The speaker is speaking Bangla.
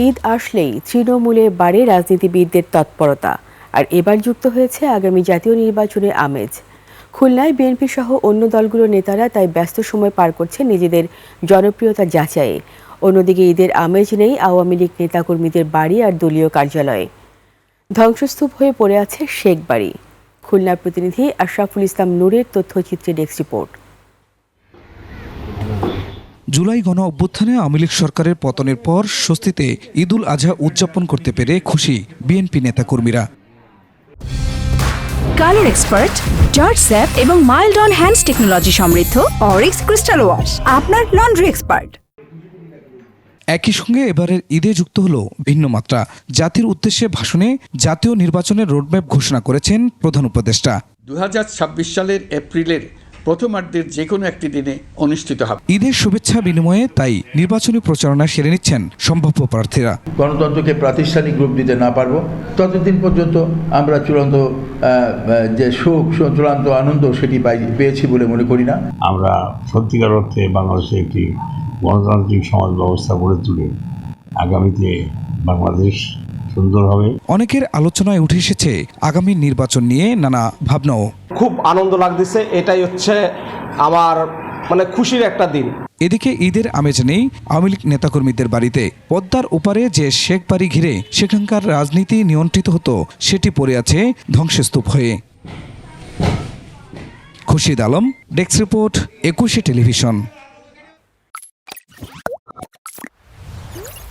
ঈদ আসলেই তৃণমূলে বাড়ে রাজনীতিবিদদের তৎপরতা, আর এবার যুক্ত হয়েছে আগামী জাতীয় নির্বাচনের আমেজ। খুলনায় বিএনপি সহ অন্য দলগুলোর নেতারা তাই ব্যস্ত সময় পার করছে নিজেদের জনপ্রিয়তা যাচাইয়ে। অন্যদিকে ঈদের আমেজ নেই আওয়ামী লীগ নেতাকর্মীদের বাড়ি আর দলীয় কার্যালয়ে। ধ্বংসস্তূপ হয়ে পড়ে আছে শেখ বাড়ি। খুলনার প্রতিনিধি আশরাফুল ইসলাম নূরের তথ্যচিত্রে ডেস্ক রিপোর্ট। জুলাই গণ অভ্যুত্থানে আওয়ামী লীগ সরকারের পতনের পর স্বস্তিতে ঈদুল আজহা উদযাপন করতে পেরে খুশি বিএনপি নেতাকর্মীরা। কালার এক্সপার্ট, জর্জ স্যাপ এবং মাইল্ড অন হ্যান্ডস টেকনোলজি সমৃদ্ধ অরিক্স ক্রিস্টাল ওয়াশ আপনার লন্ড্রি এক্সপার্ট। একই সঙ্গে এবারের ঈদে যুক্ত হলো ভিন্ন মাত্রা। জাতির উদ্দেশ্যে ভাষণে জাতীয় নির্বাচনের রোডম্যাপ ঘোষণা করেছেন প্রধান উপদেষ্টা। 2026 সালের এপ্রিলের প্রথমার্ধের যে কোনো একটি দিনে অনুষ্ঠিত হবে। ঈদের শুভেচ্ছা বিনিময়ে তাই নির্বাচনী প্রচারণা সেরে নিচ্ছেন সম্ভাব্য প্রার্থীরা। গণতন্ত্রকে প্রাতিষ্ঠানিক রূপ দিতে না পারবো ততদিন পর্যন্ত আমরা চূড়ান্ত যে সুখ, চূড়ান্ত আনন্দ সেটি পেয়েছি বলে মনে করি না। আমরা সত্যিকার অর্থে বাংলাদেশে একটি গণতান্ত্রিক সমাজ ব্যবস্থা গড়ে তুলে আগামীতে বাংলাদেশ সুন্দর হবে। অনেকের আলোচনায় উঠে এসেছে আগামী নির্বাচন নিয়ে নানা ভাবনাও। খুব আনন্দ লাগতেছে, এটাই হচ্ছে আমার খুশির একটা দিন। এদিকে ঈদের আমেজ নেই আওয়ামী লীগ নেতাকর্মীদের বাড়িতে। পদ্মার ওপারে যে শেখ বাড়ি ঘিরে সেখানকার রাজনীতি নিয়ন্ত্রিত হতো সেটি পড়ে আছে ধ্বংসস্তূপ হয়ে। Khurshid Alam, desk report, 21 television.